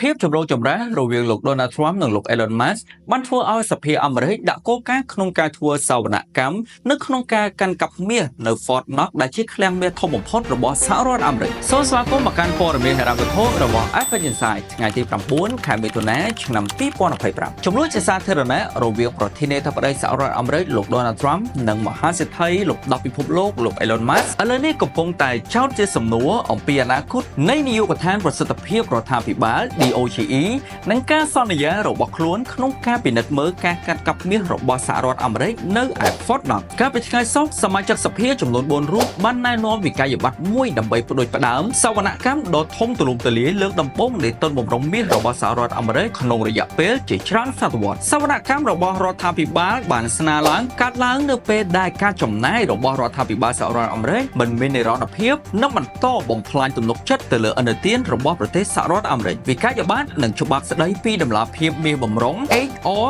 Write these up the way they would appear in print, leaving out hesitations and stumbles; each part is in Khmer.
ភាពចម្រូងចម្រាសរវាងលោក Donald Trump និងលោក Elon Musk បានធ្វើឲ្យសភាអាមេរិកដាក់គោលការណ៍ក្នុងការធ្វើសវនកម្មនៅក្នុងការកាន់កាប់មាសនៅ Fort Knox ដែលជាឃ្លាំងមាសធំបំផុតរបស់សហរដ្ឋអាមេរិកសូមស្វាគមន៍មកកាន់ព័ត៌មានហិរញ្ញវត្ថុរបស់ F Insight ថ្ងៃទី9 ខែមិថុនាឆ្នាំ2025ចំនួនជាសាធារណៈរវាងប្រធានាធិបតីសហរដ្ឋអាមេរិកលោក Donald Trump និងមហាសេដ្ឋីលោកដប់ពិភពលោកលោក Elon Musk ឥឡូវនេះកំពុងតែចោទជាសំណួរអំពីអនាគតនៃនាយកដ្ឋានប្រសិទ្ធភាពរដ្ឋាភិបាល DOGE និងការសន្យារបស់ខ្លួនក្នុងការពិនិត្យមើលការកាត់កាប់មាសរបស់សហរដ្ឋអាមេរិកនៅឯ Fort Knox កាលពីថ្ងៃសុក្រសមាជិកសភាចំនួន4រូបបានណែនាំវិក័យប័ត្រមួយដើម្បីផ្ដួចផ្ដើមសវនកម្មដ៏ធំទូលំទូលាយលើកដំបូងនៃទុនបំរុងមាសរបស់សហរដ្ឋអាមេរិកក្នុងរយៈពេលជាច្រើនសតវត្សសវនកម្មរបស់រដ្ឋាភិបាលបានស្នើឡើងកាត់ឡើងនៅពេលដែលការចំណាយរបស់រដ្ឋាភិបាលសហរដ្ឋអាមេរិកមិនមាននិរន្តរភាពនិងបន្តបំផ្លាញទំនុកចិត្តទៅលើឥណទានរបស់ប្រទេសសហរដ្ឋអាមេរិកវិក័យប័ត្រនិងច្បាប់ស្ដីពីដំណាភាពមាសបំរុង HR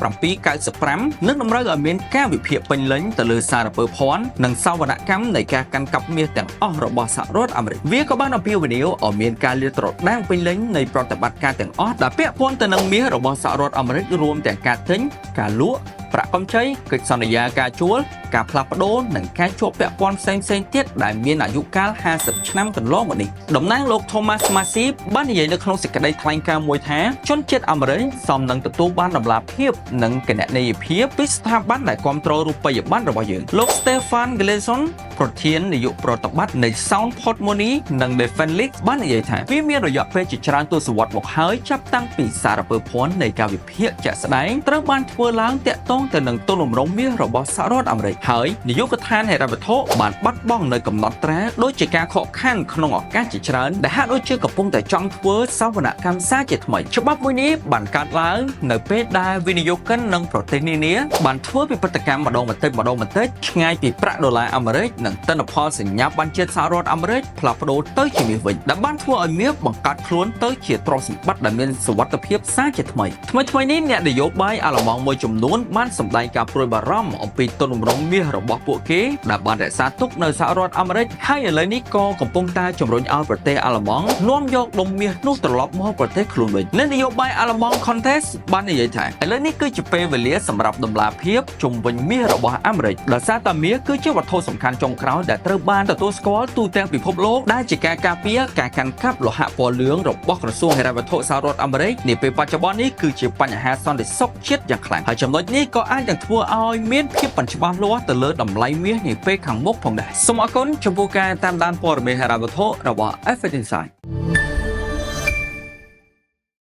3795នឹងតម្រូវឲ្យមានការវិភាគពេញលេញទៅលើសារពើភ័ណ្ឌនិងសវនកម្មនៃការកាន់កាប់មាសទាំងអស់របស់សហរដ្ឋអាមេរិកវាក៏បានអំពាវនាវឲ្យមានការលាតត្រដាងពេញលេញនៃប្រតិបត្តិការទាំងអស់ដែលពាក់ព័ន្ធទៅនឹងមាសរបស់សហរដ្ឋអាមេរិករួមទាំងការទិញការលក់ប្រាក់កម្ចីកិច្ចសន្យាការជួលការផ្លាស់ប្ដូរនិងការជាប់ពាក់ព័ន្ធផ្សេងៗទៀតដែលមានអាយុកាល50ឆ្នាំកន្លងមកនេះតំណាងលោក Thomas Massie បាននិយាយនៅក្នុងសេចក្តីថ្លែងការណ៍មួយថាជនជាតិអាមេរិកសមនឹងទទួលបានតម្លាភាពនិងគណនេយ្យភាពពីស្ថាប័នដែលគ្រប់គ្រងរូបិយប័ណ្ណរបស់យើងលោក Stefan Gleason ប្រធាននាយកប្រតិបត្តិនៃ Southport Money និង Defense League បាននិយាយថាវាមានរយៈពេលជាច្រើនទសវត្សរ៍មកហើយចាប់តាំងពីសារពើភ័ណ្ឌនៃការវិភាគជាក់ស្ដែងត្រូវបានធ្វើឡើងតាក់ទងទៅនឹងទុនបំរុងមាសរបស់សហរដ្ឋអាមេរិកហើយនាយកដ្ឋានហិរញ្ញវត្ថុបានបាត់បង់នៅកំណត់ត្រាដូចជាការខកខានក្នុងឱកាសជាច្រើនដែលហាក់ដូចជាកំពុងតែចង់ធ្វើសវនកម្មសារជាថ្មីច្បាប់មួយនេះបានកាត់ឡើងនៅពេលដែលវិនិយោគិននិងប្រទេសនានាបានធ្វើពិពិធកម្មម្ដងបន្តិចឆ្ងាយពីប្រាក់ដុល្លារអាមេរិកនិងទិន្នផលសញ្ញាប័ណ្ណជាតិសហរដ្ឋអាមេរិកផ្លាស់ប្ដូរទៅជាមាសវិញដែលបានធ្វើឲ្យមាសបង្កើតខ្លួនទៅជាទ្រព្យសម្បត្តិដែលមានសុវត្ថិភាពសារជាថ្មីនេះអ្នកនយោបាយអាល្លឺម៉ង់មួយចំនួនបានសម្ដែងការព្រួយបារម្ភអំពីទុនបំរុងមាសរបស់ពួកគេដែលបានរក្សាទុកនៅសហរដ្ឋអាមេរិកហើយឥឡូវនេះក៏កំពុងតែជំរុញឲ្យប្រទេសអាល្លឺម៉ង់នាំយកដុំមាសនោះត្រឡប់មកប្រទេសខ្លួនវិញអ្នកនយោបាយអាល្លឺម៉ង់ Contest បាននិយាយថាឥឡូវនេះគឺជាពេលវេលាសម្រាប់ដំណាភាពជុំវិញមាសរបស់អាមេរិកដោយសារតែមាសគឺជាវត្ថុសំខាន់ចុងក្រោយដែលត្រូវបានទទួលស្គាល់ទូទាំងពិភពលោកដែលជាការការពារការកាន់កាប់លោហៈពណ៌លឿងរបស់ក្រសួងហិរញ្ញវត្ថុសហរដ្ឋអាមេរិកនាពេលបច្ចុប្បន្ននេះគឺជាបញ្ហាសន្តិសុខជាតិយ៉ាងខ្លាំងហើយចំណុចនេះក៏អាចនឹងធ្វើឲ្យមានភាពមិនច្បាស់លាស់ទៅលើតម្លៃមាសនាពេលខាងមុខផងដែរសូមអរគុណចំពោះការតាមដានព័ត៌មានហិរញ្ញវត្ថុរបស់ F Insight